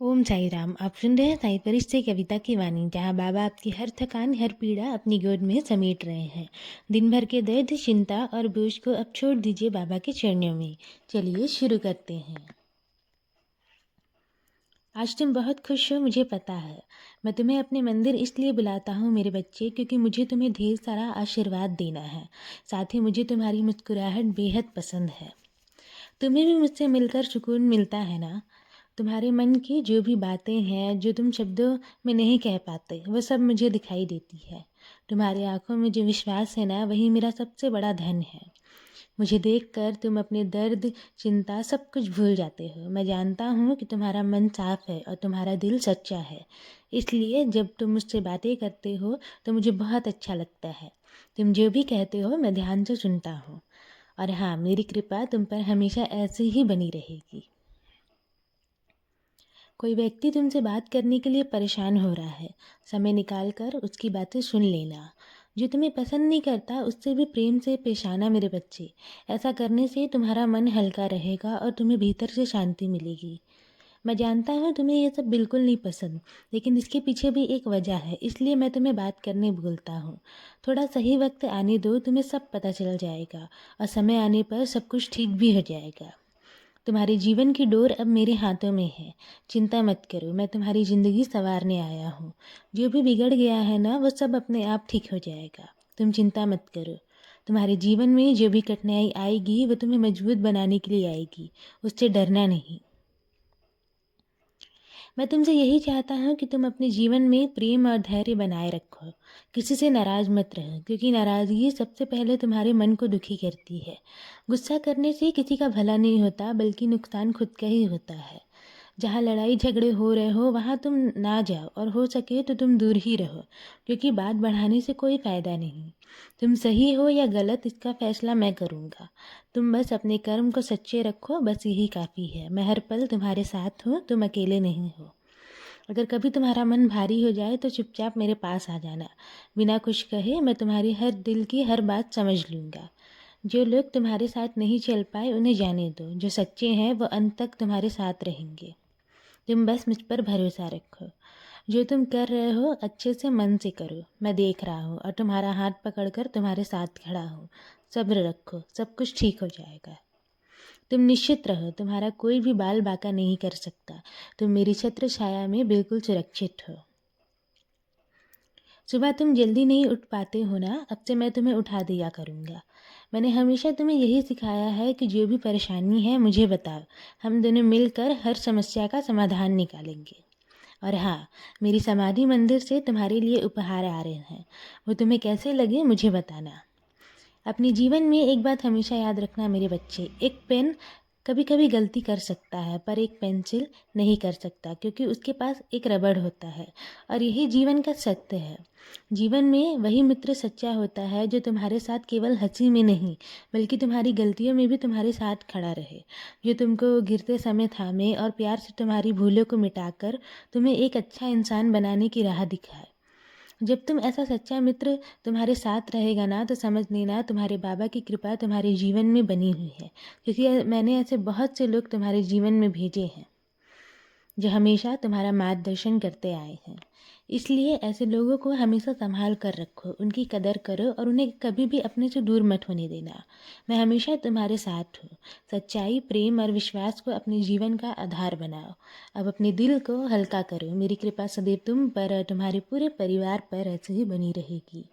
ओम साई राम। आप सुन रहे हैं साई परिश्र कविता की वाणी, जहाँ बाबा आपकी हर थकान हर पीड़ा अपनी गोद में समेट रहे हैं। दिन भर के दर्द चिंता और बोझ को अब छोड़ दीजिए बाबा के चरणों में। चलिए शुरू करते हैं। आज तुम बहुत खुश हो, मुझे पता है। मैं तुम्हें अपने मंदिर इसलिए बुलाता हूँ मेरे बच्चे, क्योंकि मुझे तुम्हें ढेर सारा आशीर्वाद देना है। साथ ही मुझे तुम्हारी मुस्कुराहट बेहद पसंद है। तुम्हें भी मुझसे मिलकर सुकून मिलता है ना? तुम्हारे मन की जो भी बातें हैं, जो तुम शब्दों में नहीं कह पाते, वो सब मुझे दिखाई देती है। तुम्हारी आंखों में जो विश्वास है ना, वही मेरा सबसे बड़ा धन है। मुझे देखकर तुम अपने दर्द चिंता सब कुछ भूल जाते हो। मैं जानता हूँ कि तुम्हारा मन साफ है और तुम्हारा दिल सच्चा है। इसलिए जब तुम मुझसे बातें करते हो तो मुझे बहुत अच्छा लगता है। तुम जो भी कहते हो मैं ध्यान से सुनता हूँ। और हाँ, मेरी कृपा तुम पर हमेशा ऐसी ही बनी रहेगी। कोई व्यक्ति तुमसे बात करने के लिए परेशान हो रहा है, समय निकाल कर उसकी बातें सुन लेना। जो तुम्हें पसंद नहीं करता उससे भी प्रेम से पेश आना मेरे बच्चे। ऐसा करने से तुम्हारा मन हल्का रहेगा और तुम्हें भीतर से शांति मिलेगी। मैं जानता हूँ तुम्हें ये सब बिल्कुल नहीं पसंद, लेकिन इसके पीछे भी एक वजह है, इसलिए मैं तुम्हें बात करने बोलता हूँ। थोड़ा सही वक्त आने दो, तुम्हें सब पता चल जाएगा और समय आने पर सब कुछ ठीक भी हो जाएगा। तुम्हारे जीवन की डोर अब मेरे हाथों में है। चिंता मत करो, मैं तुम्हारी ज़िंदगी संवारने आया हूँ। जो भी बिगड़ गया है ना, वो सब अपने आप ठीक हो जाएगा। तुम चिंता मत करो। तुम्हारे जीवन में जो भी कठिनाई आएगी वो तुम्हें मजबूत बनाने के लिए आएगी। उससे डरना नहीं। मैं तुमसे यही चाहता हूँ कि तुम अपने जीवन में प्रेम और धैर्य बनाए रखो। किसी से नाराज़ मत रहो, क्योंकि नाराज़गी सबसे पहले तुम्हारे मन को दुखी करती है। गुस्सा करने से किसी का भला नहीं होता, बल्कि नुकसान खुद का ही होता है। जहाँ लड़ाई झगड़े हो रहे हो वहाँ तुम ना जाओ, और हो सके तो तुम दूर ही रहो, क्योंकि बात बढ़ाने से कोई फ़ायदा नहीं। तुम सही हो या गलत, इसका फ़ैसला मैं करूँगा। तुम बस अपने कर्म को सच्चे रखो, बस यही काफ़ी है। मैं हर पल तुम्हारे साथ हूँ, तुम अकेले नहीं हो। अगर कभी तुम्हारा मन भारी हो जाए तो चुपचाप मेरे पास आ जाना। बिना कुछ कहे मैं तुम्हारी हर दिल की हर बात समझ लूँगा। जो लोग तुम्हारे साथ नहीं चल पाए उन्हें जाने दो। जो सच्चे हैं वो अंत तक तुम्हारे साथ रहेंगे। तुम बस मुझ पर भरोसा रखो। जो तुम कर रहे हो अच्छे से मन से करो। मैं देख रहा हूँ और तुम्हारा हाथ पकड़कर तुम्हारे साथ खड़ा हूँ। सब्र रखो, सब कुछ ठीक हो जाएगा। तुम निश्चित रहो, तुम्हारा कोई भी बाल बांका नहीं कर सकता। तुम मेरी छत्र छाया में बिल्कुल सुरक्षित हो। सुबह तुम जल्दी नहीं उठ पाते हो ना, अब से मैं तुम्हें उठा दिया करूँगा। मैंने हमेशा तुम्हें यही सिखाया है कि जो भी परेशानी है मुझे बताओ। हम दोनों मिलकर हर समस्या का समाधान निकालेंगे। और हाँ, मेरी समाधि मंदिर से तुम्हारे लिए उपहार आ रहे हैं। वो तुम्हें कैसे लगे मुझे बताना। अपने जीवन में एक बात हमेशा याद रखना मेरे बच्चे, एक पेन कभी कभी गलती कर सकता है, पर एक पेंसिल नहीं कर सकता, क्योंकि उसके पास एक रबड़ होता है। और यही जीवन का सत्य है। जीवन में वही मित्र सच्चा होता है जो तुम्हारे साथ केवल हंसी में नहीं, बल्कि तुम्हारी गलतियों में भी तुम्हारे साथ खड़ा रहे। जो तुमको गिरते समय थामे और प्यार से तुम्हारी भूलों को मिटाकर तुम्हें एक अच्छा इंसान बनाने की राह दिखाए। जब तुम ऐसा सच्चा मित्र तुम्हारे साथ रहेगा ना, तो समझ लेना तुम्हारे बाबा की कृपा तुम्हारे जीवन में बनी हुई है, क्योंकि मैंने ऐसे बहुत से लोग तुम्हारे जीवन में भेजे हैं जो हमेशा तुम्हारा मार्गदर्शन करते आए हैं। इसलिए ऐसे लोगों को हमेशा संभाल कर रखो, उनकी कदर करो और उन्हें कभी भी अपने से दूर मत होने देना। मैं हमेशा तुम्हारे साथ हूँ। सच्चाई, प्रेम और विश्वास को अपने जीवन का आधार बनाओ। अब अपने दिल को हल्का करो। मेरी कृपा सदैव तुम पर और तुम्हारे पूरे परिवार पर ऐसे ही बनी रहेगी।